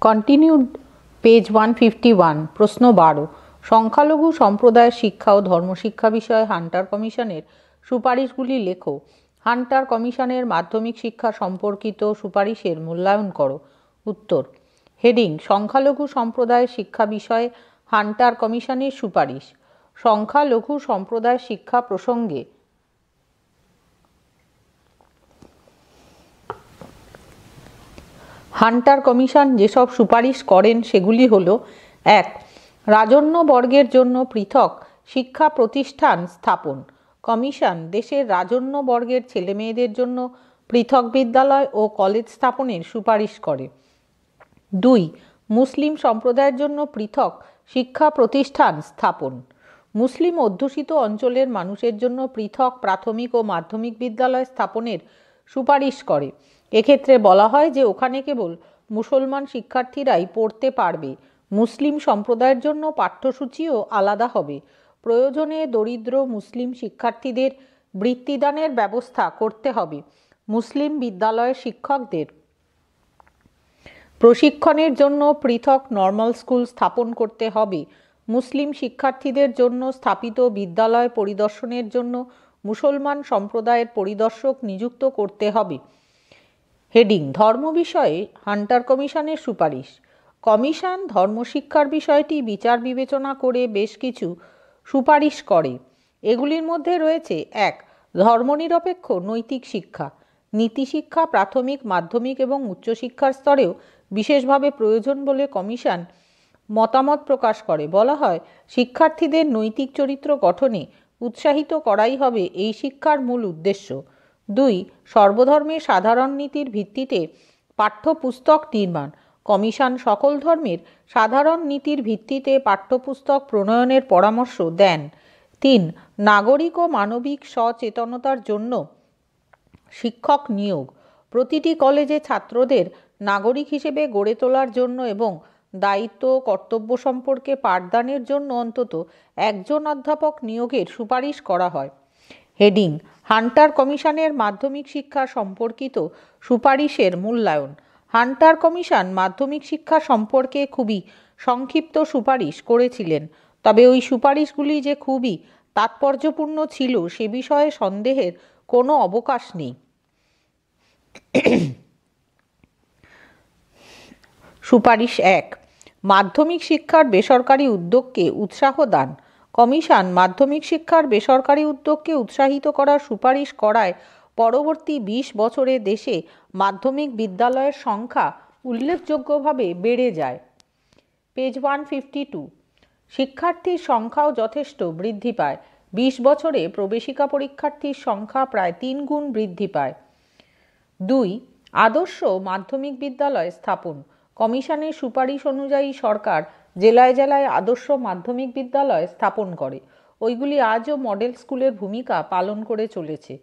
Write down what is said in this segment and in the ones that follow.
Continued page 151 প্রশ্ন 12 সংখ্যালঘু সম্প্রদায়ের শিক্ষা ও ধর্মশিক্ষা বিষয়ে হান্টার কমিশনের সুপারিশগুলি লেখো। হান্টার কমিশনের মাধ্যমিক শিক্ষা সম্পর্কিত সুপারিশের মূল্যায়ন করো। উত্তর। হেডিং সংখ্যালঘু সম্প্রদায়ের শিক্ষা বিষয়ে হান্টার কমিশনের সুপারিশ। সংখ্যালঘু সম্প্রদায়ের শিক্ষা প্রসঙ্গে হান্টার কমিশন যেসব সুপারিশ করেন সেগুলি হল: 1. রাজন্য বর্গের জন্য পৃথক শিক্ষা প্রতিষ্ঠান স্থাপন। কমিশন দেশের রাজন্য বর্গের ছেলেমেয়েদের জন্য পৃথক বিদ্যালয় ও কলেজ স্থাপনের সুপারিশ করে। 2. মুসলিম সম্প্রদায়ের জন্য পৃথক শিক্ষা প্রতিষ্ঠান স্থাপন। মুসলিম অধ্যুষিত অঞ্চলের মানুষের জন্য পৃথক প্রাথমিক ও মাধ্যমিক বিদ্যালয় স্থাপনের সুপারিশ করে। এক্ষেত্রে বলা হয় যে ওখানে কেবল মুসলমান শিক্ষার্থীরাই পড়তে পারবে। মুসলিম সম্প্রদায়ের জন্য পাঠ্যসূচিও আলাদা হবে। প্রয়োজনে দরিদ্র মুসলিম শিক্ষার্থীদের বৃত্তিদানের ব্যবস্থা করতে হবে। মুসলিম বিদ্যালয়ের শিক্ষকদের প্রশিক্ষণের জন্য পৃথক নর্মাল স্কুল স্থাপন করতে হবে। মুসলিম শিক্ষার্থীদের জন্য স্থাপিত বিদ্যালয় পরিদর্শনের জন্য মুসলমান সম্প্রদায়ের পরিদর্শক নিযুক্ত করতে হবে। হেডিং ধর্ম বিষয়ে হান্টার কমিশনের সুপারিশ। কমিশন ধর্মশিক্ষার বিষয়টি বিচার বিবেচনা করে বেশ কিছু সুপারিশ করে। এগুলির মধ্যে রয়েছে: 1. ধর্মনিরপেক্ষ নৈতিক শিক্ষা। নীতিশিক্ষা প্রাথমিক, মাধ্যমিক এবং উচ্চশিক্ষার স্তরেও বিশেষভাবে প্রয়োজন বলে কমিশন মতামত প্রকাশ করে। বলা হয়, শিক্ষার্থীদের নৈতিক চরিত্র গঠনে উৎসাহিত করাই হবে এই শিক্ষার মূল উদ্দেশ্য। 2. সর্বধর্মের সাধারণ নীতির ভিত্তিতে পাঠ্যপুস্তক নির্মাণ। কমিশন সকল ধর্মের সাধারণ নীতির ভিত্তিতে পাঠ্যপুস্তক প্রণয়নের পরামর্শ দেন। 3. নাগরিক ও মানবিক সচেতনতার জন্য শিক্ষক নিয়োগ। প্রতিটি কলেজে ছাত্রদের নাগরিক হিসেবে গড়ে তোলার জন্য এবং দায়িত্ব ও কর্তব্য সম্পর্কে পাঠদানের জন্য অন্তত একজন অধ্যাপক নিয়োগের সুপারিশ করা হয়। হেডিং হান্টার কমিশনের মাধ্যমিক শিক্ষা সম্পর্কিত সুপারিশের মূল্যায়ন। হান্টার কমিশন মাধ্যমিক শিক্ষা সম্পর্কে খুবই সংক্ষিপ্ত সুপারিশ করেছিলেন, তবে ওই সুপারিশগুলি যে খুবই তাৎপর্যপূর্ণ ছিল সে বিষয়ে সন্দেহের কোনো অবকাশ নেই। সুপারিশ 1. মাধ্যমিক শিক্ষার বেসরকারি উদ্যোগকে উৎসাহ দান। কমিশন মাধ্যমিক শিক্ষার বেসরকারি উদ্যোগকে উৎসাহিত করার সুপারিশ করায় পরবর্তী 20 বছরে দেশে মাধ্যমিক বিদ্যালয়ের সংখ্যা উল্লেখযোগ্যভাবে বেড়ে যায়। পেজ 152 শিক্ষার্থীর সংখ্যাও যথেষ্ট বৃদ্ধি পায়। 20 বছরে প্রবেশিকা পরীক্ষার্থীর সংখ্যা প্রায় 3 গুণ বৃদ্ধি পায়। 2. আদর্শ মাধ্যমিক বিদ্যালয় স্থাপন। কমিশনের সুপারিশ অনুযায়ী সরকার জেলায় জেলায় আদর্শ মাধ্যমিক বিদ্যালয় স্থাপন করে। ওইগুলি আজও মডেল স্কুলের ভূমিকা পালন করে চলেছে।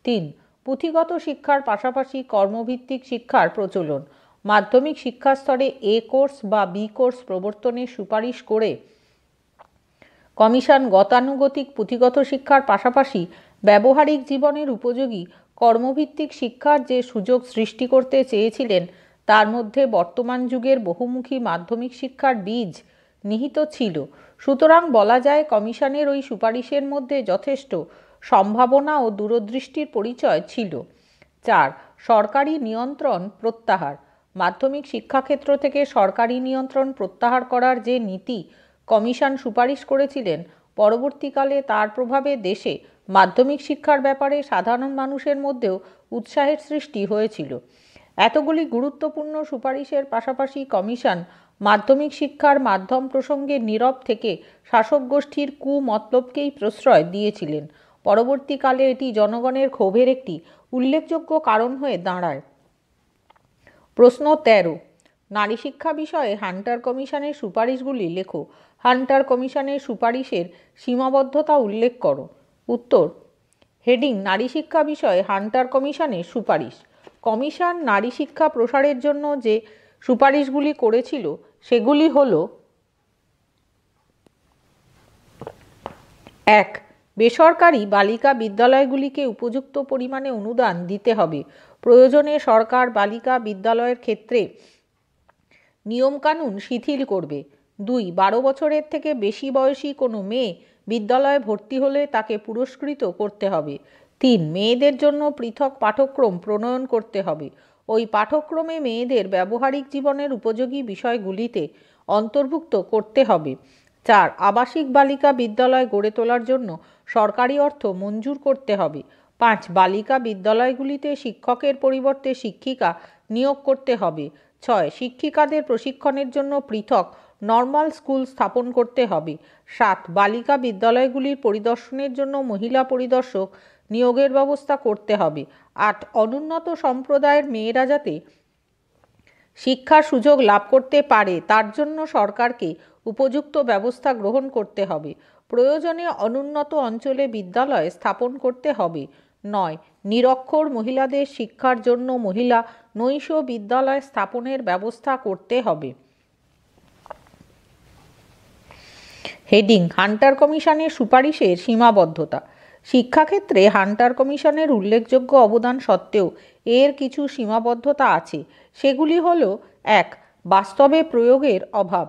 3. পুঁথিগত শিক্ষার পাশাপাশি কর্মভিত্তিক শিক্ষার প্রচলন। মাধ্যমিক শিক্ষা স্তরে এ কোর্স বা বি কোর্স প্রবর্তনের সুপারিশ করে কমিশন গতানুগতিক পুঁথিগত শিক্ষার পাশাপাশি ব্যবহারিক জীবনের উপযোগী কর্মভিত্তিক শিক্ষার যে সুযোগ সৃষ্টি করতে চেয়েছিলেন তার মধ্যে বর্তমান যুগের বহুমুখী মাধ্যমিক শিক্ষার বীজ নিহিত ছিল। সুতরাং বলা যায় কমিশনের ওই সুপারিশের মধ্যে যথেষ্ট সম্ভাবনা ও দূরদৃষ্টির পরিচয় ছিল। 4. সরকারি নিয়ন্ত্রণ প্রত্যাহার। মাধ্যমিক শিক্ষাক্ষেত্র থেকে সরকারি নিয়ন্ত্রণ প্রত্যাহার করার যে নীতি কমিশন সুপারিশ করেছিলেন, পরবর্তীকালে তার প্রভাবে দেশে মাধ্যমিক শিক্ষার ব্যাপারে সাধারণ মানুষের মধ্যেও উৎসাহের সৃষ্টি হয়েছিল। এতগুলি গুরুত্বপূর্ণ সুপারিশের পাশাপাশি কমিশন মাধ্যমিক শিক্ষার মাধ্যম প্রসঙ্গে নীরব থেকে শাসক গোষ্ঠীর কুমতলবকেই প্রশ্রয় দিয়েছিলেন। পরবর্তীকালে এটি জনগণের ক্ষোভের একটি উল্লেখযোগ্য কারণ হয়ে দাঁড়ায়। প্রশ্ন 13. নারী শিক্ষা বিষয়ে হান্টার কমিশনের সুপারিশগুলি লেখো। হান্টার কমিশনের সুপারিশের সীমাবদ্ধতা উল্লেখ করো। উত্তর। হেডিং নারী শিক্ষা বিষয়ে হান্টার কমিশনের সুপারিশ। কমিশন নারী শিক্ষা প্রসারের জন্য যে সুপারিশগুলি করেছিল সেগুলি হল: 1. বেসরকারি বালিকা বিদ্যালয়গুলিকে উপযুক্ত পরিমাণে অনুদান দিতে হবে। প্রয়োজনে সরকার বালিকা বিদ্যালয়ের ক্ষেত্রে নিয়মকানুন শিথিল করবে। 2. 12 বছরের থেকে বেশি বয়সী কোনো মেয়ে বিদ্যালয়ে ভর্তি হলে তাকে পুরস্কৃত করতে হবে। 3. মেয়েদের জন্য পৃথক পাঠ্যক্রম প্রণয়ন করতে হবে। ওই পাঠ্যক্রমে মেয়েদের ব্যবহারিক জীবনের উপযোগী বিষয়গুলিতে অন্তর্ভুক্ত করতে হবে। 4. আবাসিক বালিকা বিদ্যালয় গড়ে তোলার জন্য সরকারি অর্থ মঞ্জুর করতে হবে। 5. বালিকা বিদ্যালয়গুলিতে শিক্ষকের পরিবর্তে শিক্ষিকা নিয়োগ করতে হবে। 6. শিক্ষিকাদের প্রশিক্ষণের জন্য পৃথক নর্মাল স্কুল স্থাপন করতে হবে। 7. বালিকা বিদ্যালয়গুলির পরিদর্শনের জন্য মহিলা পরিদর্শক নিয়োগের ব্যবস্থা করতে হবে। 8. অনুন্নত সম্প্রদায়ের মেয়েরা যাতে শিক্ষার সুযোগ লাভ করতে পারে তার জন্য সরকারকে উপযুক্ত ব্যবস্থা গ্রহণ করতে হবে। প্রয়োজনে অনুন্নত অঞ্চলে বিদ্যালয় স্থাপন করতে হবে। 9. নিরক্ষর মহিলাদের শিক্ষার জন্য মহিলা নৈশ বিদ্যালয় স্থাপনের ব্যবস্থা করতে হবে। হেডিং: হান্টার কমিশনের সুপারিশের সীমাবদ্ধতা। শিক্ষাক্ষেত্রে হান্টার কমিশনের উল্লেখযোগ্য অবদান সত্ত্বেও এর কিছু সীমাবদ্ধতা আছে। সেগুলি হল: 1. বাস্তবে প্রয়োগের অভাব।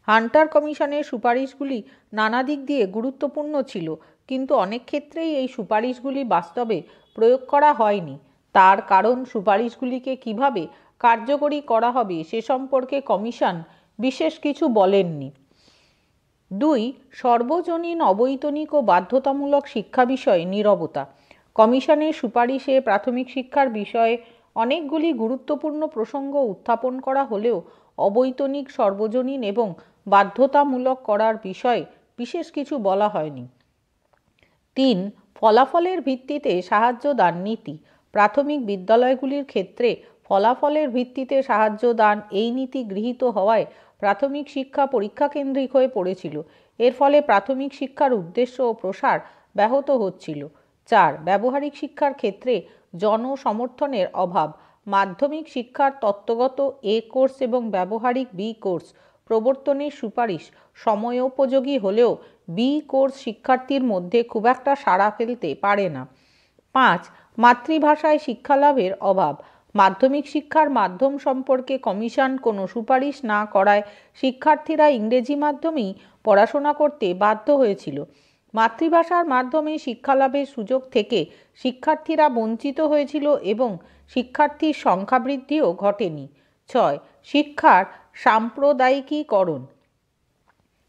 হান্টার কমিশনের সুপারিশগুলি নানা দিক দিয়ে গুরুত্বপূর্ণ ছিল, কিন্তু অনেক ক্ষেত্রেই এই সুপারিশগুলি বাস্তবে প্রয়োগ করা হয়নি। তার কারণ সুপারিশগুলিকে কিভাবে কার্যকরী করা হবে সে সম্পর্কে কমিশন বিশেষ কিছু বলেননি। 2. সর্বজনীন অবৈতনিক ও বাধ্যতামূলক শিক্ষা বিষয়ে নীরবতা। কমিশনের সুপারিশে প্রাথমিক শিক্ষার বিষয়ে অনেকগুলি গুরুত্বপূর্ণ প্রসঙ্গ উত্থাপন করা হলেও অবৈতনিক, সর্বজনীন এবং বাধ্যতামূলক করার বিষয়ে বিশেষ কিছু বলা হয়নি। 3. ফলাফলের ভিত্তিতে সাহায্য দান নীতি। প্রাথমিক বিদ্যালয়গুলির ক্ষেত্রে ফলাফলের ভিত্তিতে সাহায্য দান এই নীতি গৃহীত হওয়ায় প্রাথমিক শিক্ষা পরীক্ষা কেন্দ্রিক হয়ে পড়েছিল। এর ফলে প্রাথমিক শিক্ষার উদ্দেশ্য ও প্রসার ব্যাহত হচ্ছিল। 4. ব্যবহারিক শিক্ষার ক্ষেত্রে জনসমর্থনের অভাব। মাধ্যমিক শিক্ষার তত্ত্বগত এ কোর্স এবং ব্যবহারিক বি কোর্স প্রবর্তনের সুপারিশ সময়োপযোগী হলেও বি কোর্স শিক্ষার্থীর মধ্যে খুব একটা সাড়া ফেলতে পারে না। 5. মাতৃভাষায় শিক্ষালাভের অভাব। মাধ্যমিক শিক্ষার মাধ্যম সম্পর্কে কমিশন কোনো সুপারিশ না করায় শিক্ষার্থীরা ইংরেজি মাধ্যমেই পড়াশোনা করতে বাধ্য হয়েছিল। মাতৃভাষার মাধ্যমে শিক্ষালাভের সুযোগ থেকে শিক্ষার্থীরা বঞ্চিত হয়েছিল এবং শিক্ষার্থীর সংখ্যা বৃদ্ধিও ঘটেনি। 6. শিক্ষার সাম্প্রদায়িকীকরণ।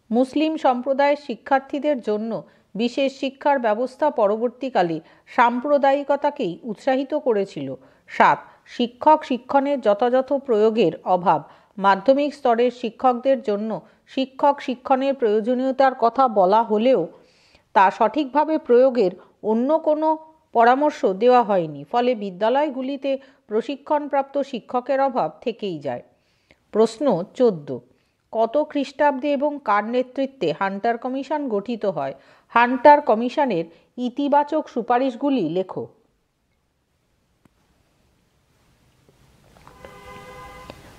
মুসলিম সম্প্রদায়ের শিক্ষার্থীদের জন্য বিশেষ শিক্ষার ব্যবস্থা পরবর্তীকালে সাম্প্রদায়িকতাকেই উৎসাহিত করেছিল। 7. শিক্ষক শিক্ষণের যথাযথ প্রয়োগের অভাব। মাধ্যমিক স্তরের শিক্ষকদের জন্য শিক্ষক শিক্ষণের প্রয়োজনীয়তার কথা বলা হলেও তা সঠিকভাবে প্রয়োগের অন্য কোনো পরামর্শ দেওয়া হয়নি, ফলে বিদ্যালয়গুলিতে প্রশিক্ষণপ্রাপ্ত শিক্ষকের অভাব থেকেই যায়। প্রশ্ন 14. কত খ্রিস্টাব্দে এবং কার নেতৃত্বে হান্টার কমিশন গঠিত হয়? হান্টার কমিশনের ইতিবাচক সুপারিশগুলি লেখো।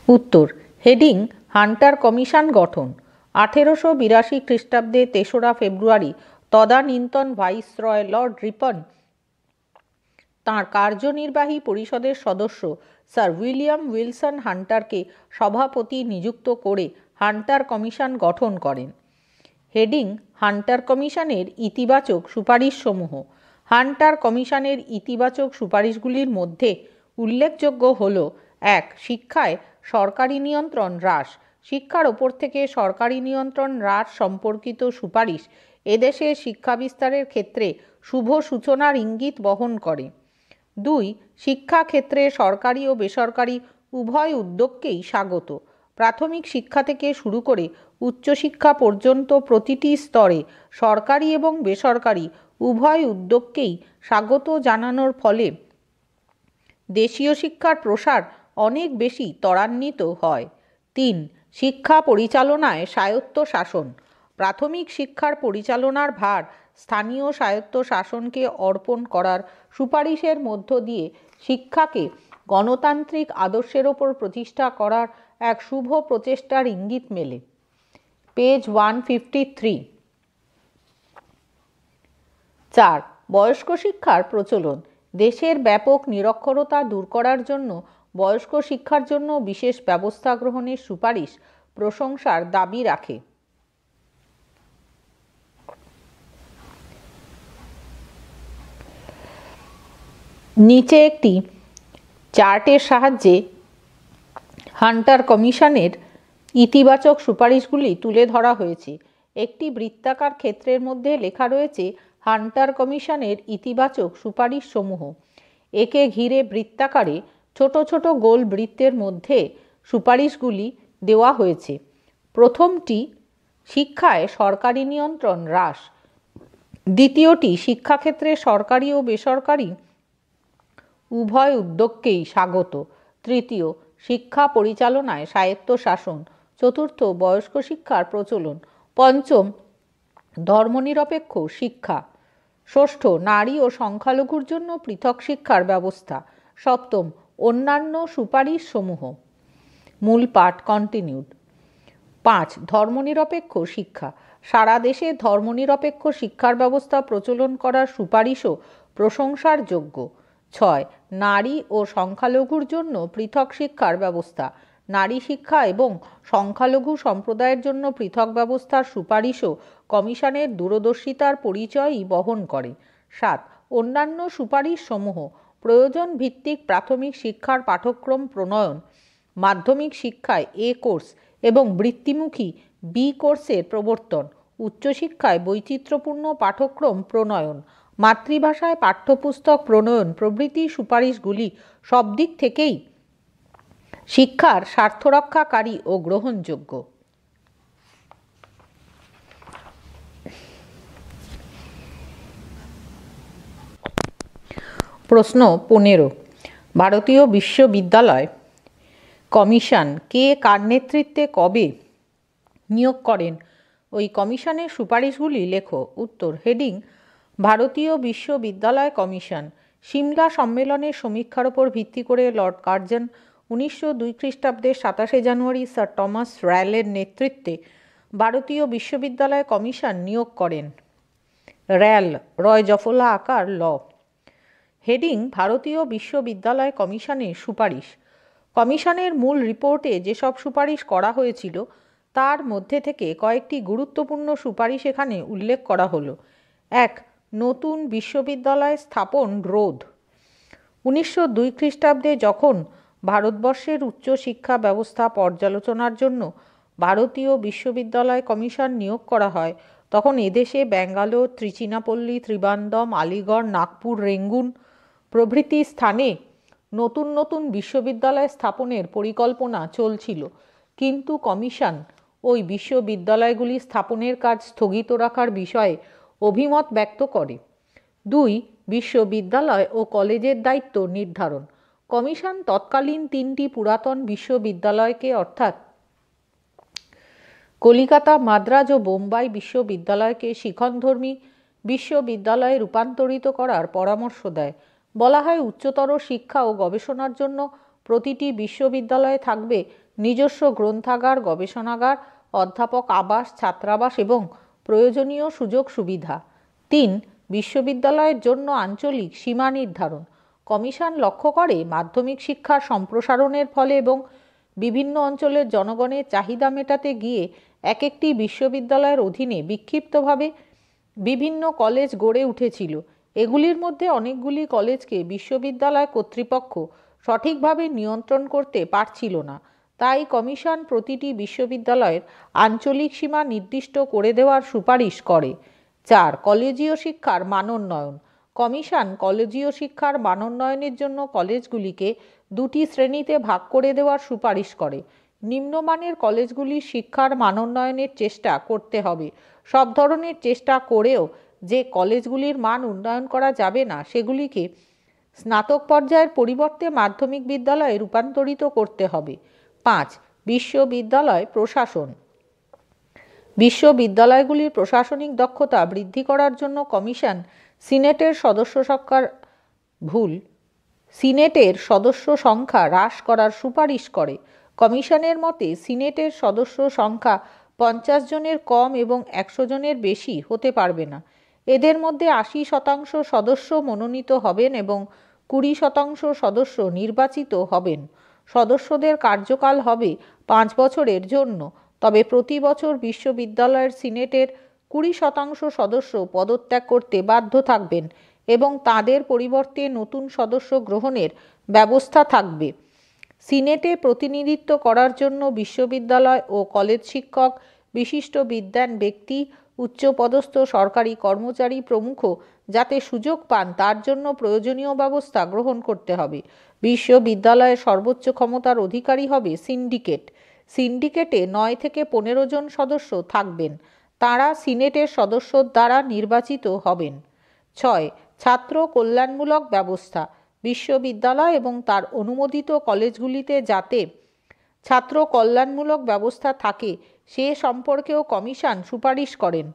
উত্তর। হেডিং: হান্টার কমিশন গঠন। 1882 খ্রিস্টাব্দে 3রা ফেব্রুয়ারি তদানীন্তন ভাইসরয় লর্ড রিপন তাঁর কার্যনির্বাহী পরিষদের সদস্য স্যার উইলিয়াম উইলসন হান্টারকে সভাপতি নিযুক্ত করে হান্টার কমিশন গঠন করেন। হেডিং: হান্টার কমিশনের ইতিবাচক সুপারিশসমূহ। হান্টার কমিশনের ইতিবাচক সুপারিশগুলির মধ্যে উল্লেখযোগ্য হল: 1. শিক্ষায় সরকারি নিয়ন্ত্রণ হ্রাস। শিক্ষার ওপর থেকে সরকারি নিয়ন্ত্রণ হ্রাস সম্পর্কিত সুপারিশ এদেশের শিক্ষা বিস্তারের ক্ষেত্রে শুভ সূচনার ইঙ্গিত বহন করে। 2. শিক্ষা ক্ষেত্রে সরকারি ও বেসরকারি উভয় উদ্যোগকেই স্বাগত। প্রাথমিক শিক্ষা থেকে শুরু করে উচ্চশিক্ষা পর্যন্ত প্রতিটি স্তরে সরকারি এবং বেসরকারি উভয় উদ্যোগকেই স্বাগত জানানোর ফলে দেশীয় শিক্ষার প্রসার অনেক বেশি ত্বরান্বিত হয়। 3. শিক্ষা পরিচালনায় স্বায়ত্তশাসন। প্রাথমিক শিক্ষার পরিচালনার ভার স্থানীয় স্বায়ত্তশাসনকে অর্পণ করার সুপারিশের মধ্য দিয়ে শিক্ষাকে গণতান্ত্রিক আদর্শের ওপর প্রতিষ্ঠা করার এক শুভ প্রচেষ্টার ইঙ্গিত মেলে। পেজ 153। 4. বয়স্ক শিক্ষার প্রচলন। দেশের ব্যাপক নিরক্ষরতা দূর করার জন্য বয়স্ক শিক্ষার জন্য বিশেষ ব্যবস্থা গ্রহণের সুপারিশ প্রশংসার দাবি রাখে। নিচে একটি চার্টের সাহায্যে হান্টার কমিশনের ইতিবাচক সুপারিশগুলি তুলে ধরা হয়েছে। একটি বৃত্তাকার ক্ষেত্রের মধ্যে লেখা রয়েছে হান্টার কমিশনের ইতিবাচক সুপারিশ সমূহ। একে ঘিরে বৃত্তাকারে ছোট ছোট গোল বৃত্তের মধ্যে সুপারিশগুলি দেওয়া হয়েছে। প্রথমটি শিক্ষায় সরকারি নিয়ন্ত্রণ হ্রাস, দ্বিতীয়টি শিক্ষাক্ষেত্রে সরকারি ও বেসরকারি উভয় উদ্যোগকেই স্বাগত, তৃতীয় শিক্ষা পরিচালনায় স্বায়ত্তশাসন, চতুর্থ বয়স্ক শিক্ষার প্রচলন, পঞ্চম ধর্মনিরপেক্ষ শিক্ষা, ষষ্ঠ নারী ও সংখ্যালঘুর জন্য পৃথক শিক্ষার ব্যবস্থা, সপ্তম অন্যান্য সুপারিশ সমূহ। মূল পাঠ কন্টিনিউড। 5. ধর্মনিরপেক্ষ শিক্ষা। সারা দেশে ধর্মনিরপেক্ষ শিক্ষার ব্যবস্থা প্রচলন করার সুপারিশও প্রশংসার যোগ্য। 6. নারী ও সংখ্যালঘুর জন্য পৃথক শিক্ষার ব্যবস্থা। নারী শিক্ষা এবং সংখ্যালঘু সম্প্রদায়ের জন্য পৃথক ব্যবস্থার সুপারিশও কমিশনের দূরদর্শিতার পরিচয়ই বহন করে। 7. অন্যান্য সুপারিশ সমূহ: প্রয়োজন ভিত্তিক প্রাথমিক শিক্ষার পাঠ্যক্রম প্রণয়ন, মাধ্যমিক শিক্ষায় এ কোর্স এবং বৃত্তিমুখী বি কোর্সের প্রবর্তন, উচ্চশিক্ষায় বৈচিত্র্যপূর্ণ পাঠ্যক্রম প্রণয়ন, মাতৃভাষায় পাঠ্যপুস্তক প্রণয়ন প্রভৃতি সুপারিশগুলি সব দিক থেকেই শিক্ষার স্বার্থরক্ষাকারী ও গ্রহণযোগ্য। প্রশ্ন 15। ভারতীয় বিশ্ববিদ্যালয় কমিশন কে কার নেতৃত্বে কবে নিয়োগ করেন? ওই কমিশনের সুপারিশগুলি লেখো। উত্তর। হেডিং: ভারতীয় বিশ্ববিদ্যালয় কমিশন। সিমলা সম্মেলনের সমীক্ষার ওপর ভিত্তি করে লর্ড কার্জন 1902 খ্রিস্টাব্দের 27 জানুয়ারি স্যার টমাস র্যালের নেতৃত্বে ভারতীয় বিশ্ববিদ্যালয় কমিশন নিয়োগ করেন। র্যাল রয় জফলা আকার ল। হেডিং: ভারতীয় বিশ্ববিদ্যালয় কমিশনের সুপারিশ। কমিশনের মূল রিপোর্টে যেসব সুপারিশ করা হয়েছিল তার মধ্যে থেকে কয়েকটি গুরুত্বপূর্ণ সুপারিশ এখানে উল্লেখ করা হলো। 1. নতুন বিশ্ববিদ্যালয় স্থাপন রোধ। 1902 খ্রিস্টাব্দে যখন ভারতবর্ষের উচ্চশিক্ষা ব্যবস্থা পর্যালোচনার জন্য ভারতীয় বিশ্ববিদ্যালয় কমিশন নিয়োগ করা হয়, তখন এদেশে ব্যাঙ্গালোর, ত্রিচিনাপল্লী, ত্রিবান্দম, আলিগড়, নাগপুর, রেঙ্গুন প্রভৃতি স্থানে নতুন নতুন বিশ্ববিদ্যালয় স্থাপনের পরিকল্পনা চলছিল, কিন্তু কমিশন ওই বিশ্ববিদ্যালয়গুলি স্থাপনের কাজ স্থগিত রাখার বিষয়ে অভিমত ব্যক্ত করে। 2. বিশ্ববিদ্যালয় ও কলেজের দায়িত্ব নির্ধারণ। কমিশন তৎকালীন 3টি পুরাতন বিশ্ববিদ্যালয়কে অর্থাৎ কলিকাতা, মাদ্রাজ ও বোম্বাই বিশ্ববিদ্যালয়কে শিখনধর্মী বিশ্ববিদ্যালয়ে রূপান্তরিত করার পরামর্শ দেয়। বলা হয়, উচ্চতর শিক্ষা ও গবেষণার জন্য প্রতিটি বিশ্ববিদ্যালয়ে থাকবে নিজস্ব গ্রন্থাগার, গবেষণাগার, অধ্যাপক আবাস, ছাত্রাবাস এবং প্রয়োজনীয় সুযোগ সুবিধা। 3. বিশ্ববিদ্যালয়ের জন্য আঞ্চলিক সীমা নির্ধারণ। কমিশন লক্ষ্য করে মাধ্যমিক শিক্ষার সম্প্রসারণের ফলে এবং বিভিন্ন অঞ্চলের জনগণের চাহিদা মেটাতে গিয়ে এক একটি বিশ্ববিদ্যালয়ের অধীনে বিক্ষিপ্তভাবে বিভিন্ন কলেজ গড়ে উঠেছিল। এগুলির মধ্যে অনেকগুলি কলেজকে বিশ্ববিদ্যালয় কর্তৃপক্ষ সঠিকভাবে নিয়ন্ত্রণ করতে পারছিল না। তাই কমিশন প্রতিটি বিশ্ববিদ্যালয়ের আঞ্চলিক সীমা নির্দিষ্ট করে দেওয়ার সুপারিশ করে। 4. কলেজীয় শিক্ষার মানোন্নয়ন। কমিশন কলেজীয় শিক্ষার মানোন্নয়নের জন্য কলেজগুলিকে 2টি শ্রেণীতে ভাগ করে দেওয়ার সুপারিশ করে। নিম্নমানের কলেজগুলির শিক্ষার মানোন্নয়নের চেষ্টা করতে হবে। সব ধরনের চেষ্টা করেও যে কলেজগুলির মান উন্নয়ন করা যাবে না, সেগুলিকে স্নাতক পর্যায়ের পরিবর্তে মাধ্যমিক বিদ্যালয়ে রূপান্তরিত করতে হবে। 5. বিশ্ববিদ্যালয় প্রশাসন। বিশ্ববিদ্যালয়গুলির প্রশাসনিক দক্ষতা বৃদ্ধি করার জন্য কমিশন সিনেটের সদস্য সংখ্যা হ্রাস করার সুপারিশ করে। কমিশনের মতে সিনেটের সদস্য সংখ্যা 50 জনের কম এবং 100 জনের বেশি হতে পারবে না। এদের মধ্যে 80% সদস্য মনোনীত হবেন এবং 20% সদস্য নির্বাচিত হবেন। সদস্যদের কার্যকাল হবে 5 বছরের জন্য, তবে প্রতি বছর বিশ্ববিদ্যালয়ের সিনেটের 20% সদস্য পদত্যাগ করতে বাধ্য থাকবেন এবং তাদের পরিবর্তে নতুন সদস্য গ্রহণের ব্যবস্থা থাকবে। সিনেটে প্রতিনিধিত্ব করার জন্য বিশ্ববিদ্যালয় ও কলেজ শিক্ষক, বিশিষ্ট বিদ্বান ব্যক্তি, উচ্চপদস্থ সরকারি কর্মচারী প্রমুখ যাতে সুযোগ পান তার জন্য প্রয়োজনীয় ব্যবস্থা গ্রহণ করতে হবে। বিশ্ববিদ্যালয়ের সর্বোচ্চ ক্ষমতার অধিকারী হবে সিন্ডিকেট। সিন্ডিকেটে 9 থেকে 15 জন সদস্য থাকবেন। তাঁরা সিনেটের সদস্য দ্বারা নির্বাচিত হবেন। 6. ছাত্র কল্যাণমূলক ব্যবস্থা। বিশ্ববিদ্যালয় এবং তার অনুমোদিত কলেজগুলিতে যাতে ছাত্র কল্যাণমূলক ব্যবস্থা থাকে সে সম্পর্কেও কমিশন সুপারিশ করেন।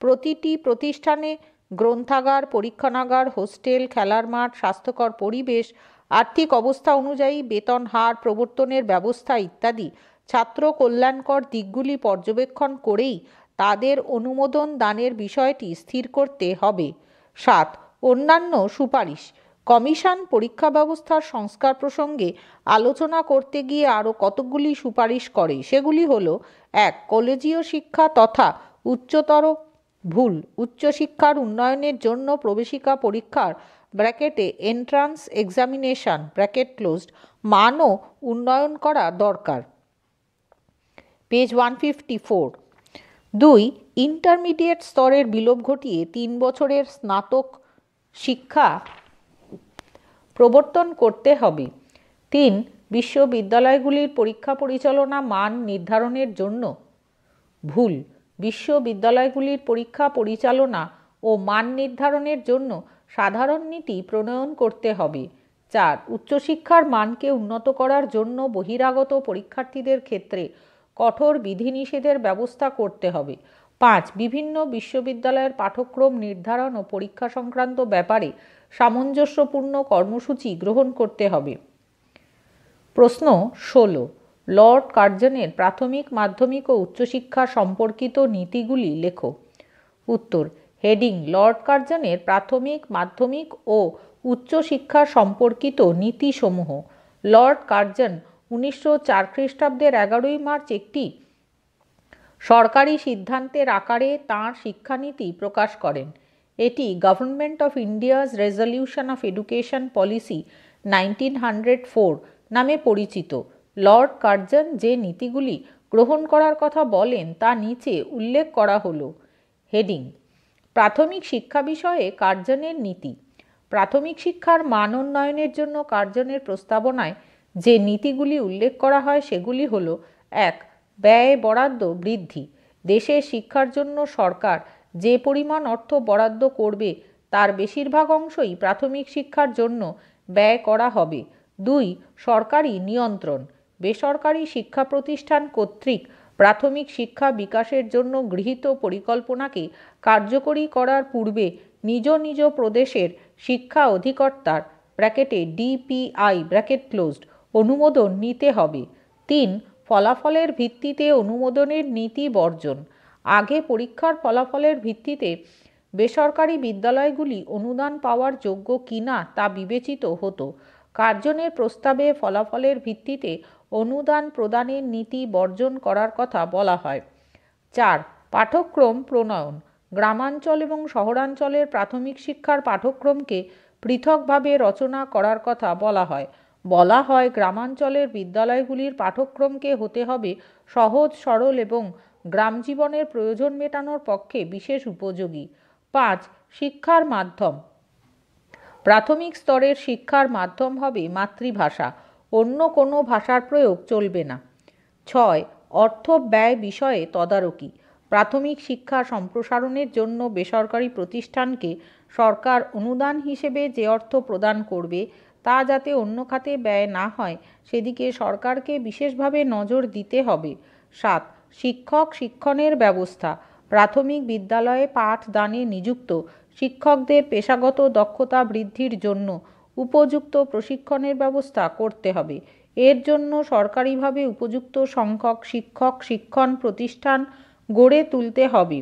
প্রতিটি প্রতিষ্ঠানে গ্রন্থাগার, পরীক্ষাগার, হোস্টেল, খেলার মাঠ, স্বাস্থ্যকর পরিবেশ, আর্থিক অবস্থা অনুযায়ী বেতন হার প্রবর্তনের ব্যবস্থা ইত্যাদি ছাত্র কল্যাণকর দিকগুলি পর্যবেক্ষণ করেই তাদের অনুমোদন দানের বিষয়টি স্থির করতে হবে। 7. অন্যান্য সুপারিশ। কমিশন পরীক্ষা ব্যবস্থার সংস্কার প্রসঙ্গে আলোচনা করতে গিয়ে আরও কতকগুলি সুপারিশ করে। সেগুলি হল: 1. কলেজীয় শিক্ষা তথা উচ্চশিক্ষার উন্নয়নের জন্য প্রবেশিকা পরীক্ষার এন্ট্রান্স এক্সামিনেশন মানও উন্নয়ন করা দরকার। পেজ 154। 2. ইন্টারমিডিয়েট স্তরের বিলোপ ঘটিয়ে 3 বছরের স্নাতক শিক্ষা প্রবর্তন করতে হবে। 3. বিশ্ববিদ্যালয়গুলির পরীক্ষা পরিচালনা মান নির্ধারণের জন্য বিশ্ববিদ্যালয়গুলির পরীক্ষা পরিচালনা ও মান নির্ধারণের জন্য সাধারণ নীতি প্রণয়ন করতে হবে। 4. উচ্চশিক্ষার মানকে উন্নত করার জন্য বহিরাগত পরীক্ষার্থীদের ক্ষেত্রে কঠোর বিধিনিষেধের ব্যবস্থা করতে হবে। 5. বিভিন্ন বিশ্ববিদ্যালয়ের পাঠ্যক্রম নির্ধারণ ও পরীক্ষা সংক্রান্ত ব্যাপারে সামঞ্জস্যপূর্ণ কর্মসূচি গ্রহণ করতে হবে। প্রশ্ন 16। লর্ড কার্জনের প্রাথমিক, মাধ্যমিক ও উচ্চশিক্ষা সম্পর্কিত নীতিগুলি লেখো। উত্তর। হেডিং: লর্ড কার্জনের প্রাথমিক, মাধ্যমিক ও উচ্চশিক্ষা সম্পর্কিত নীতিসমূহ। লর্ড কার্জন 1904 খ্রিস্টাব্দের 11 মার্চ একটি সরকারি সিদ্ধান্তের আকারে তাঁর শিক্ষানীতি প্রকাশ করেন। এটি government of India's resolution of education policy 1904 নামে পরিচিত। লর্ড কার্জন যে নীতিগুলি গ্রহণ করার কথা বলেন তা নিচে উল্লেখ করা হলো। হেডিং: প্রাথমিক শিক্ষা বিষয়ে কার্জনের নীতি। প্রাথমিক শিক্ষার মান উন্নয়নের জন্য কার্জনের প্রস্তাবনায় যে নীতিগুলি উল্লেখ করা হয় সেগুলি হল: 1. ব্যয় বরাদ্দ বৃদ্ধি। দেশের শিক্ষার জন্য সরকার যে পরিমাণ অর্থ বরাদ্দ করবে তার বেশিরভাগ অংশই প্রাথমিক শিক্ষার জন্য ব্যয় করা হবে। 2. সরকারি নিয়ন্ত্রণ। বেসরকারি শিক্ষা প্রতিষ্ঠান কর্তৃক প্রাথমিক শিক্ষা বিকাশের জন্য গৃহীত পরিকল্পনাকে কার্যকরী করার পূর্বে নিজ নিজ প্রদেশের শিক্ষা অধিকর্তার DPI অনুমোদন নিতে হবে। 3. ফলাফলের ভিত্তিতে অনুমোদনের নীতি বর্জন। আগে পরীক্ষার ফলাফলের ভিত্তিতে বেসরকারি বিদ্যালয়গুলি অনুদান পাওয়ার যোগ্য কিনা তা বিবেচিত হতো। কার্জনের প্রস্তাবে ফলাফলের ভিত্তিতে অনুদান প্রদানের নীতি বর্জন করার কথা বলা হয়। 4. পাঠ্যক্রম প্রণয়ন। গ্রামাঞ্চল এবং শহরাঞ্চলের প্রাথমিক শিক্ষার পাঠ্যক্রমকে পৃথকভাবে রচনা করার কথা বলা হয়। বলা হয় গ্রামাঞ্চলের বিদ্যালয়গুলির পাঠ্যক্রমকে হতে হবে সহজ, সরল এবং গ্রাম জীবনের প্রয়োজন মেটানোর পক্ষে বিশেষ উপযোগী। 5. শিক্ষার মাধ্যম। প্রাথমিক স্তরের শিক্ষার মাধ্যম হবে মাতৃভাষা, অন্য কোনো ভাষার প্রয়োগ চলবে না। 6. অর্থ ব্যয় বিষয়ে তদারকি। প্রাথমিক শিক্ষা সম্প্রসারণের জন্য বেসরকারি প্রতিষ্ঠানকে সরকার অনুদান হিসেবে যে অর্থ প্রদান করবে তা যাতে অন্য খাতে ব্যয় না হয় সেদিকে সরকারকে বিশেষভাবে নজর দিতে হবে। 7. শিক্ষক শিক্ষণের ব্যবস্থা। প্রাথমিক বিদ্যালয়ে পাঠদানে নিযুক্ত শিক্ষকদের পেশাগত দক্ষতা বৃদ্ধির জন্য উপযুক্ত প্রশিক্ষণের ব্যবস্থা করতে হবে। এর জন্য সরকারিভাবে উপযুক্ত সংখ্যক শিক্ষক শিক্ষণ প্রতিষ্ঠান গড়ে তুলতে হবে।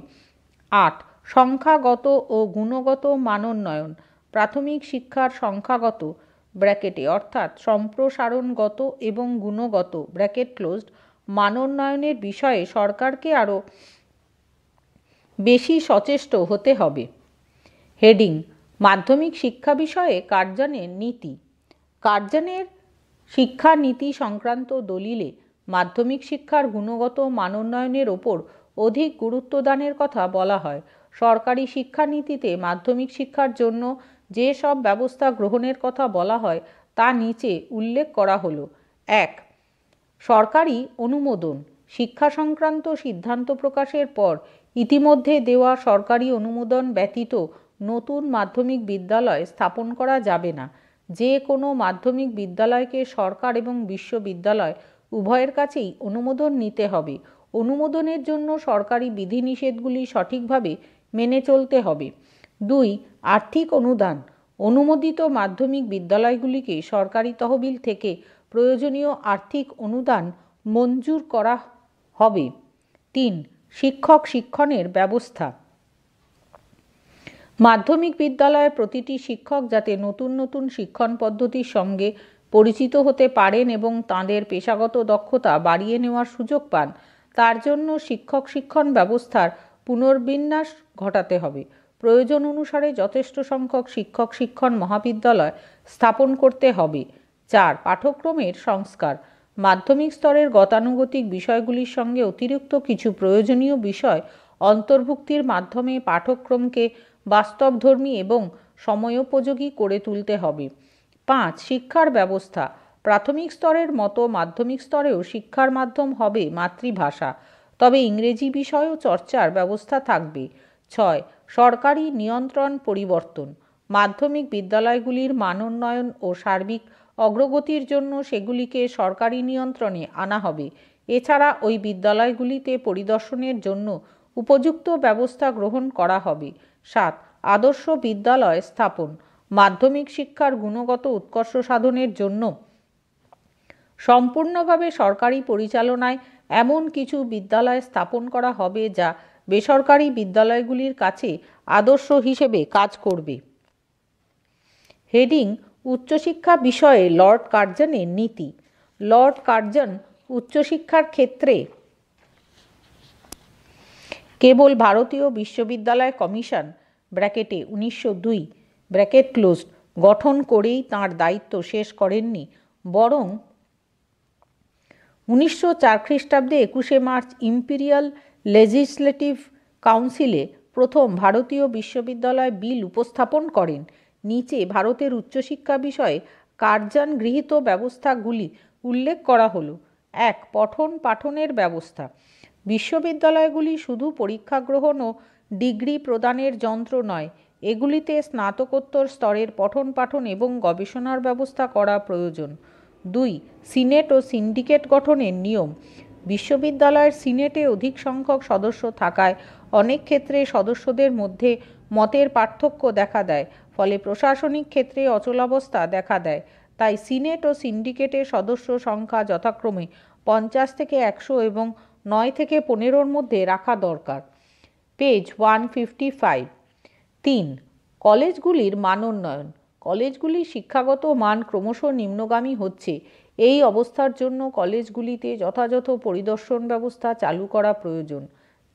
8. সংখ্যাগত ও গুণগত মানোন্নয়ন। প্রাথমিক শিক্ষার সংখ্যাগত ব্র্যাকেটে অর্থাৎ সম্প্রসারণগত এবং গুণগত ব্র্যাকেট ক্লোজড মানোন্নয়নের বিষয়ে সরকারকে আরও বেশি সচেষ্ট হতে হবে। হেডিং মাধ্যমিক শিক্ষা বিষয়ে কার্জনের নীতি। কার্জনের শিক্ষা নীতি সংক্রান্ত দলিলে মাধ্যমিক শিক্ষার গুণগত মানোন্নয়নের ওপর অধিক গুরুত্ব দানের কথা বলা হয়। সরকারি শিক্ষানীতিতে মাধ্যমিক শিক্ষার জন্য যে সব ব্যবস্থা গ্রহণের কথা বলা হয় তা নিচে উল্লেখ করা হলো। 1. সরকারি অনুমোদন। শিক্ষা সংক্রান্ত সিদ্ধান্ত প্রকাশের পর ইতিমধ্যে দেওয়া সরকারি অনুমোদন ব্যতীত নতুন মাধ্যমিক বিদ্যালয় স্থাপন করা যাবে না। যে কোনো মাধ্যমিক বিদ্যালয়কে সরকার এবং বিশ্ববিদ্যালয় উভয়ের কাছেই অনুমোদন নিতে হবে। অনুমোদনের জন্য সরকারি বিধিনিষেধগুলি সঠিকভাবে মেনে চলতে হবে। 2. আর্থিক অনুদান। অনুমোদিত মাধ্যমিক বিদ্যালয়গুলিকে সরকারি তহবিল থেকে প্রয়োজনীয় আর্থিক অনুদান মঞ্জুর করা হবে। 3. শিক্ষক শিক্ষণের ব্যবস্থা। মাধ্যমিক বিদ্যালয়ের প্রতিটি শিক্ষক যাতে নতুন নতুন শিক্ষণ পদ্ধতির সঙ্গে পরিচিত হতে পারেন এবং তাঁদের পেশাগত দক্ষতা বাড়িয়ে নেওয়ার সুযোগ পান, তার জন্য শিক্ষক শিক্ষণ ব্যবস্থার পুনর্বিন্যাস ঘটাতে হবে। প্রয়োজন অনুসারে যথেষ্ট সংখ্যক শিক্ষক শিক্ষণ মহাবিদ্যালয় স্থাপন করতে হবে। 4. পাঠ্যক্রমের সংস্কার। মাধ্যমিক স্তরের গতানুগতিক বিষয়গুলির সঙ্গে অতিরিক্ত কিছু প্রয়োজনীয় বিষয় অন্তর্ভুক্তির মাধ্যমে পাঠ্যক্রমকে বাস্তবধর্মী এবং সময়োপযোগী করে তুলতে হবে। 5. শিক্ষার ব্যবস্থা। প্রাথমিক স্তরের মতো মাধ্যমিক স্তরেও শিক্ষার মাধ্যম হবে মাতৃভাষা, তবে ইংরেজি বিষয়ও চর্চার ব্যবস্থা থাকবে। 6. সরকারি নিয়ন্ত্রণ পরিবর্তন। মাধ্যমিক বিদ্যালয়গুলির মানোন্নয়ন ও সার্বিক অগ্রগতির জন্য সেগুলিকে সরকারি নিয়ন্ত্রণে আনা হবে। এছাড়া ওই বিদ্যালয়গুলিতে পরিদর্শনের জন্য উপযুক্ত ব্যবস্থা গ্রহণ করা হবে। 7. আদর্শ বিদ্যালয় স্থাপন। মাধ্যমিক শিক্ষার গুণগত উৎকর্ষ সাধনের জন্য সম্পূর্ণভাবে সরকারি পরিচালনায় এমন কিছু বিদ্যালয় স্থাপন করা হবে যা বেসরকারি বিদ্যালয়গুলির কাছে আদর্শ হিসেবে কাজ করবে। হেডিং উচ্চশিক্ষা বিষয়ে লর্ড কার্জনের নীতি। লর্ড কার্জন উচ্চশিক্ষার ক্ষেত্রে কেবল ভারতীয় বিশ্ববিদ্যালয় কমিশন ব্র্যাকেটে 1902 ব্র্যাকেট ক্লোজড গঠন করেই তাঁর দায়িত্ব শেষ করেননি, বরং 1904 খ্রিস্টাব্দে 21শে মার্চ ইম্পিরিয়াল লেজিসলেটিভ কাউন্সিলে প্রথম ভারতীয় বিশ্ববিদ্যালয় বিল উপস্থাপন করেন। নিচে ভারতের উচ্চশিক্ষা বিষয়ে কার্জন গৃহীত ব্যবস্থাগুলি উল্লেখ করা হলো। 1. পঠন পাঠনের ব্যবস্থা। বিশ্ববিদ্যালয়গুলি শুধু পরীক্ষা গ্রহণ ও ডিগ্রি প্রদানের যন্ত্র নয়, এগুলিতে স্নাতকোত্তর স্তরের পঠন পাঠন এবং গবেষণার ব্যবস্থা করা প্রয়োজন। 2. সিনেট ও সিন্ডিকেট গঠনের নিয়ম। বিশ্ববিদ্যালয়ের সিনেটে অধিক সংখ্যক সদস্য থাকায় অনেক ক্ষেত্রে সদস্যদের মধ্যে মতের পার্থক্য দেখা দেয়, ফলে প্রশাসনিক ক্ষেত্রে অচলাবস্থা দেখা দেয়। তাই সিনেট ও সিন্ডিকেটের সদস্য সংখ্যা যথাক্রমে 50 থেকে 100 এবং 9 থেকে 15-র মধ্যে রাখা দরকার। পেজ 155। 3. কলেজগুলির মানোন্নয়ন। কলেজগুলির শিক্ষাগত মান ক্রমশ নিম্নগামী হচ্ছে। এই অবস্থার জন্য কলেজগুলিতে যথাযথ পরিদর্শন ব্যবস্থা চালু করা প্রয়োজন।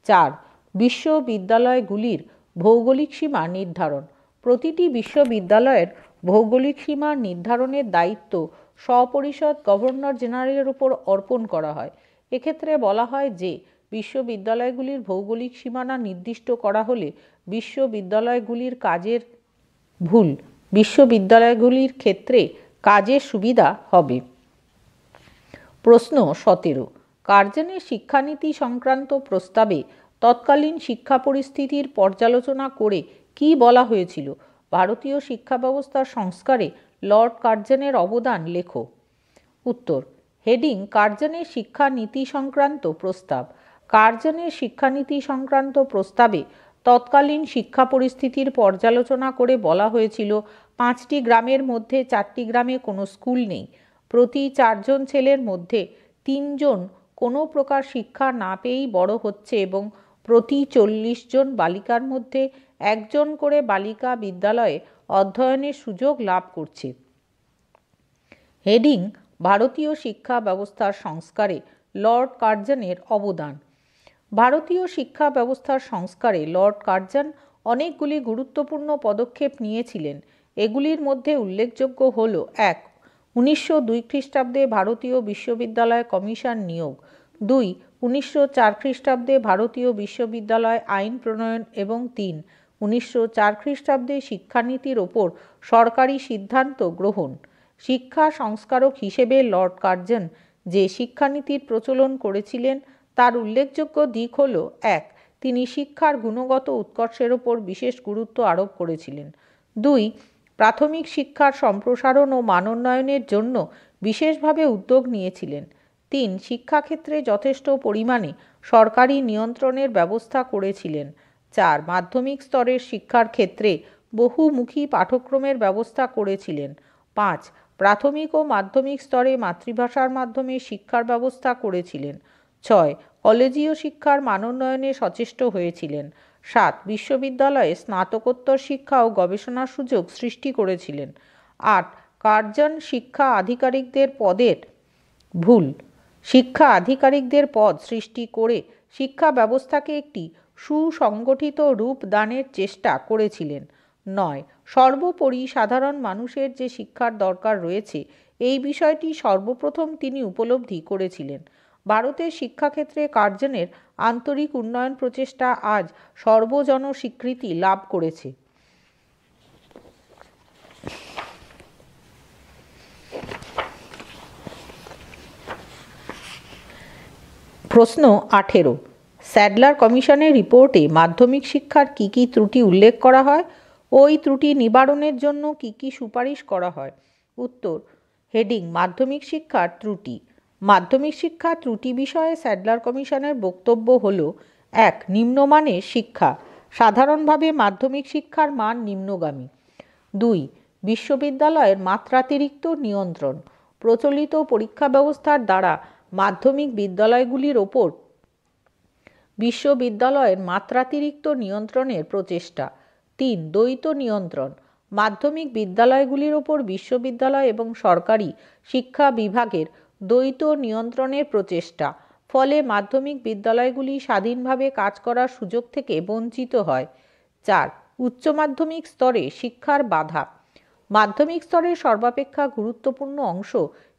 4. বিশ্ববিদ্যালয়গুলির ভৌগোলিক সীমা নির্ধারণ। প্রতিটি বিশ্ববিদ্যালয়ের ভৌগোলিক সীমা নির্ধারণের দায়িত্ব স্বপরিষদ গভর্নর জেনারেলের উপর অর্পণ করা হয়। এক্ষেত্রে বলা হয় যে বিশ্ববিদ্যালয়গুলির ভৌগোলিক সীমানা নির্দিষ্ট করা হলে বিশ্ববিদ্যালয়গুলির ক্ষেত্রে কাজের সুবিধা হবে। প্রশ্ন 17। কার্জনের শিক্ষানীতি সংক্রান্ত প্রস্তাবে তৎকালীন শিক্ষা পরিস্থিতির পর্যালোচনা করে কি বলা হয়েছিল? ভারতীয় শিক্ষা ব্যবস্থার সংস্কারে লর্ড কার্জনের অবদান লেখো। উত্তর। হেডিং কার্জনের শিক্ষানীতি সংক্রান্ত প্রস্তাব। কার্জনের শিক্ষানীতি সংক্রান্ত প্রস্তাবে তৎকালীন শিক্ষা পরিস্থিতির পর্যালোচনা করে বলা হয়েছিল 5টি গ্রামের মধ্যে 4টি গ্রামে কোনো স্কুল নেই। প্রতি 4 জন ছেলের মধ্যে 3 জন কোনো প্রকার শিক্ষা না পেয়েই বড় হচ্ছে এবং প্রতি 40 জন বালিকার মধ্যে 1 জন করে বালিকা বিদ্যালয়ে অধ্যয়নের সুযোগ লাভ করছে। হেডিং ভারতীয় শিক্ষা ব্যবস্থার সংস্কারে লর্ড কার্জনের অবদান। ভারতীয় শিক্ষা ব্যবস্থার সংস্কারে লর্ড কার্জন অনেকগুলি গুরুত্বপূর্ণ পদক্ষেপ নিয়েছিলেন। এগুলির মধ্যে উল্লেখযোগ্য হল: 1. 1902 খ্রিস্টাব্দে ভারতীয় বিশ্ববিদ্যালয় কমিশন নিয়োগ। 2. 1904 খ্রিস্টাব্দে ভারতীয় বিশ্ববিদ্যালয় আইন প্রণয়ন এবং 3. 1904 খ্রিস্টাব্দে শিক্ষানীতির ওপর সরকারি সিদ্ধান্ত গ্রহণ। শিক্ষা সংস্কারক হিসেবে লর্ড কার্জন যে শিক্ষানীতির প্রচলন করেছিলেন তার উল্লেখযোগ্য দিক হল: 1. তিনি শিক্ষার গুণগত উৎকর্ষের ওপর বিশেষ গুরুত্ব আরোপ করেছিলেন। 2. প্রাথমিক শিক্ষার সম্প্রসারণ ও মানোন্নয়নের জন্য বিশেষভাবে উদ্যোগ নিয়েছিলেন। 3. শিক্ষাক্ষেত্রে যথেষ্ট পরিমাণে সরকারি নিয়ন্ত্রণের ব্যবস্থা করেছিলেন। 4. মাধ্যমিক স্তরের শিক্ষার ক্ষেত্রে বহুমুখী পাঠ্যক্রমের ব্যবস্থা করেছিলেন। 5. প্রাথমিক ও মাধ্যমিক স্তরে মাতৃভাষার মাধ্যমে শিক্ষার ব্যবস্থা করেছিলেন। 6. কলেজীয় শিক্ষার মানোন্নয়নে সচেষ্ট হয়েছিলেন। 7. বিশ্ববিদ্যালয়ে স্নাতকোত্তর শিক্ষা ও গবেষণার সুযোগ সৃষ্টি করেছিলেন। 8. কার্জন শিক্ষা আধিকারিকদের পদ সৃষ্টি করে শিক্ষা ব্যবস্থাকে একটি সুসংগঠিত রূপ দানের চেষ্টা করেছিলেন। 9. সর্বোপরি সাধারণ মানুষের যে শিক্ষার দরকার রয়েছে এই বিষয়টি সর্বপ্রথম তিনি উপলব্ধি করেছিলেন। ভারতের শিক্ষাক্ষেত্রে কার্জনের আন্তরিক উন্নয়ন প্রচেষ্টা আজ সর্বজন স্বীকৃতি লাভ করেছে। প্রশ্ন 18, স্যাডলার কমিশনের রিপোর্টে মাধ্যমিক শিক্ষার কী কী ত্রুটি উল্লেখ করা হয়? ওই ত্রুটি নিবারণের জন্য কী কী সুপারিশ করা হয়? উত্তর। হেডিং মাধ্যমিক শিক্ষার ত্রুটি। মাধ্যমিক শিক্ষা ত্রুটি বিষয়ে স্যাডলার কমিশনের বক্তব্য হল: 1. নিম্নমানের শিক্ষা। সাধারণভাবে মাধ্যমিক শিক্ষার মান নিম্নগামী। 2. বিশ্ববিদ্যালয়ের মাত্রাতিরিক্ত নিয়ন্ত্রণ। প্রচলিত পরীক্ষা ব্যবস্থার দ্বারা মাধ্যমিক বিদ্যালয়গুলির ওপর বিশ্ববিদ্যালয়ের মাত্রাতিরিক্ত নিয়ন্ত্রণের প্রচেষ্টা। 3. দ্বৈত নিয়ন্ত্রণ। মাধ্যমিক বিদ্যালয়গুলির ওপর বিশ্ববিদ্যালয় এবং সরকারি শিক্ষা বিভাগের দ্বৈত নিয়ন্ত্রণের প্রচেষ্টা। ফলে মাধ্যমিক বিদ্যালয়গুলি স্বাধীনভাবে কাজ করার সুযোগ থেকে বঞ্চিত হয়। 4. উচ্চ মাধ্যমিক স্তরে শিক্ষার বাধা। মাধ্যমিক স্তরের সর্বাপেক্ষা গুরুত্বপূর্ণ অংশ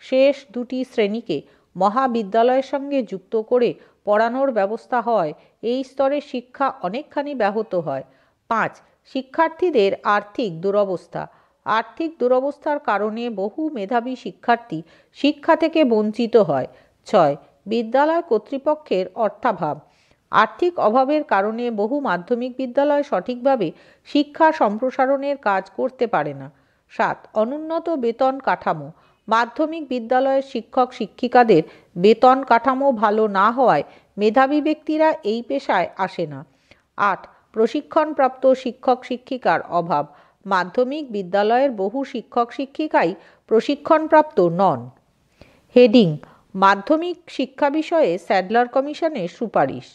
শেষ দুটি শ্রেণীকে মহাবিদ্যালয়ের সঙ্গে যুক্ত করে পড়ানোর ব্যবস্থা হয় এই স্তরের শিক্ষা অনেকখানি ব্যাহত হয়। 5. শিক্ষার্থীদের আর্থিক দুরবস্থা। আর্থিক দুরবস্থার কারণে বহু মেধাবী শিক্ষার্থী শিক্ষা থেকে বঞ্চিত হয়। 6. বিদ্যালয় কর্তৃপক্ষের অর্থাভাব। আর্থিক অভাবের কারণে বহু মাধ্যমিক বিদ্যালয় সঠিকভাবে শিক্ষা সম্প্রসারণের কাজ করতে পারে না। 7. অনুন্নত বেতন কাঠামো। মাধ্যমিক বিদ্যালয়ের শিক্ষক শিক্ষিকাদের বেতন কাঠামো ভালো না হওয়ায় মেধাবী ব্যক্তিরা এই পেশায় আসে না। 8. প্রশিক্ষণপ্রাপ্ত শিক্ষক শিক্ষিকার অভাব। মাধ্যমিক বিদ্যালয়ের বহু শিক্ষক শিক্ষিকাই প্রশিক্ষণপ্রাপ্ত নন। হেডিং মাধ্যমিক শিক্ষা বিষয়ে স্যাডলার কমিশনের সুপারিশ।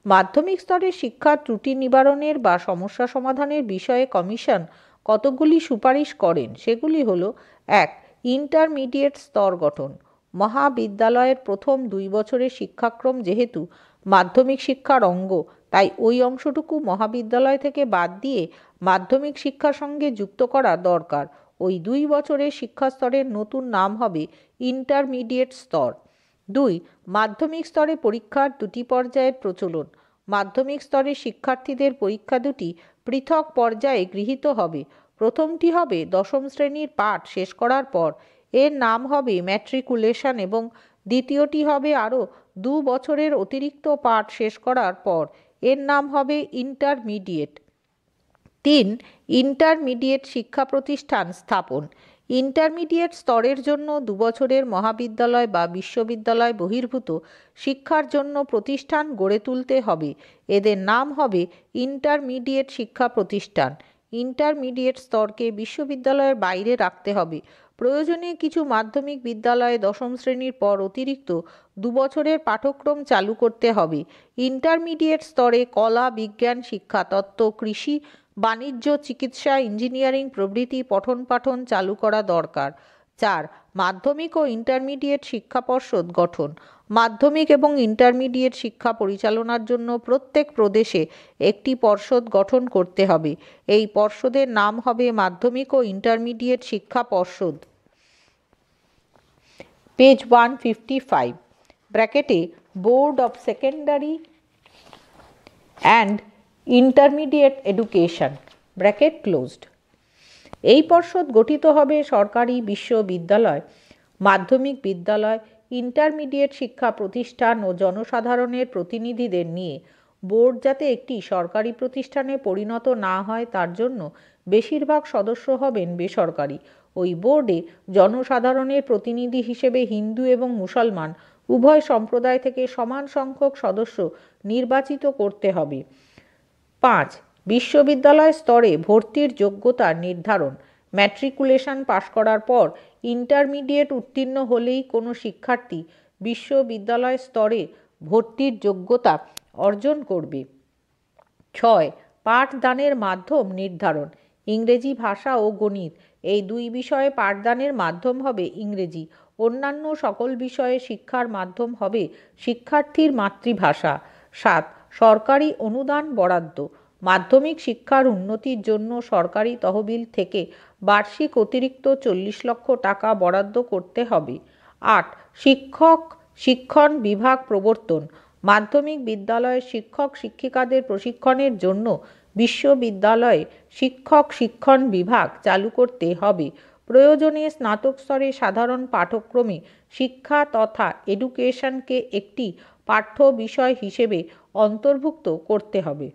মাধ্যমিক স্তরের শিক্ষার ত্রুটি নিবারণের বা সমস্যা সমাধানের বিষয়ে কমিশন কতগুলি সুপারিশ করেন সেগুলি হল: 1. ইন্টারমিডিয়েট স্তর গঠন। মহাবিদ্যালয়ের প্রথম 2 বছরের শিক্ষাক্রম যেহেতু মাধ্যমিক শিক্ষার অঙ্গ তাই ওই অংশটুকু মহাবিদ্যালয় থেকে বাদ দিয়ে মাধ্যমিক শিক্ষার সঙ্গে যুক্ত করা দরকার। ওই 2 বছরের শিক্ষাস্তরের নতুন নাম হবে ইন্টারমিডিয়েট স্তর। 2. মাধ্যমিক স্তরে পরীক্ষার 2টি পর্যায়ের প্রচলন। মাধ্যমিক স্তরের শিক্ষার্থীদের পরীক্ষা দুটি পৃথক পর্যায়ে গৃহীত হবে। প্রথমটি হবে 10ম শ্রেণীর পাঠ শেষ করার পর, এর নাম হবে ম্যাট্রিকুলেশন, এবং দ্বিতীয়টি হবে আরও 2 বছরের অতিরিক্ত পাঠ শেষ করার পর, এর নাম হবে ইন্টারমিডিয়েট। 3. ইন্টারমিডিয়েট শিক্ষা প্রতিষ্ঠান স্থাপন। ইন্টারমিডিয়েট স্তরের জন্য 2 বছরের মহাবিদ্যালয় বা বিশ্ববিদ্যালয় বহির্ভূত শিক্ষার জন্য প্রতিষ্ঠান গড়ে তুলতে হবে। এদের নাম হবে ইন্টারমিডিয়েট শিক্ষা প্রতিষ্ঠান। ইন্টারমিডিয়েট স্তরকে বিশ্ববিদ্যালয়ের বাইরে রাখতে হবে। প্রয়োজনে কিছু মাধ্যমিক বিদ্যালয়ে 10ম শ্রেণীর পর অতিরিক্ত 2 বছরের পাঠ্যক্রম চালু করতে হবে। ইন্টারমিডিয়েট স্তরে কলা, বিজ্ঞান, শিক্ষাতত্ত্ব, কৃষি, বাণিজ্য, চিকিৎসা, ইঞ্জিনিয়ারিং প্রভৃতি পঠন পাঠন চালু করা দরকার। 4. মাধ্যমিক ও ইন্টারমিডিয়েট শিক্ষা পর্ষদ গঠন। মাধ্যমিক এবং ইন্টারমিডিয়েট শিক্ষা পরিচালনার জন্য প্রত্যেক প্রদেশে একটি পর্ষদ গঠন করতে হবে। এই পর্ষদের নাম হবে মাধ্যমিক ও ইন্টারমিডিয়েট শিক্ষা পর্ষদ। পেজ 155, ব্র্যাকেটে board of secondary and intermediate education, bracket closed. এই পর্ষদ গঠিত হবে সরকারি বিশ্ববিদ্যালয়, মাধ্যমিক বিদ্যালয়, ইন্টারমিডিয়েট শিক্ষা প্রতিষ্ঠান ও জনসাধারণের প্রতিনিধিদের নিয়ে। বোর্ড যাতে একটি সরকারি প্রতিষ্ঠানে পরিণত না হয় তার জন্য বেশিরভাগ সদস্য হবেন বেসরকারি। ওই বোর্ডে জনসাধারণের প্রতিনিধি হিসেবে হিন্দু এবং মুসলমান উভয় সম্প্রদায় থেকে সমান সংখ্যক সদস্য নির্বাচিত করতে হবে। 5. বিশ্ববিদ্যালয় স্তরে ভর্তির যোগ্যতার নির্ধারণ। ম্যাট্রিকুলেশন পাশ করার পর ইন্টারমিডিয়েট উত্তীর্ণ হলেই কোনো শিক্ষার্থী বিশ্ববিদ্যালয় স্তরে ভর্তির যোগ্যতা অর্জন করবে। 6. পাঠদানের মাধ্যম নির্ধারণ। ইংরেজি ভাষা ও গণিত এই দুই বিষয়ে পাঠদানের মাধ্যম হবে ইংরেজি। অন্যান্য সকল বিষয়ে শিক্ষার মাধ্যম হবে শিক্ষার্থীর মাতৃভাষা। 7. সরকারি অনুদান বরাদ্দ। মাধ্যমিক শিক্ষার উন্নতির জন্য সরকারি তহবিল থেকে বার্ষিক অতিরিক্ত 40 লক্ষ টাকা বরাদ্দ করতে হবে। 8. শিক্ষণ বিভাগ প্রবর্তন। মাধ্যমিক বিদ্যালয়ের শিক্ষক শিক্ষিকাদের প্রশিক্ষণের জন্য বিশ্ববিদ্যালয়ে শিক্ষণ বিভাগ চালু করতে হবে। প্রয়োজনে স্নাতক স্তরে সাধারণ পাঠ্যক্রমে শিক্ষা তথা এডুকেশনকে একটি পাঠ্য বিষয় হিসেবে অন্তর্ভুক্ত করতে হবে।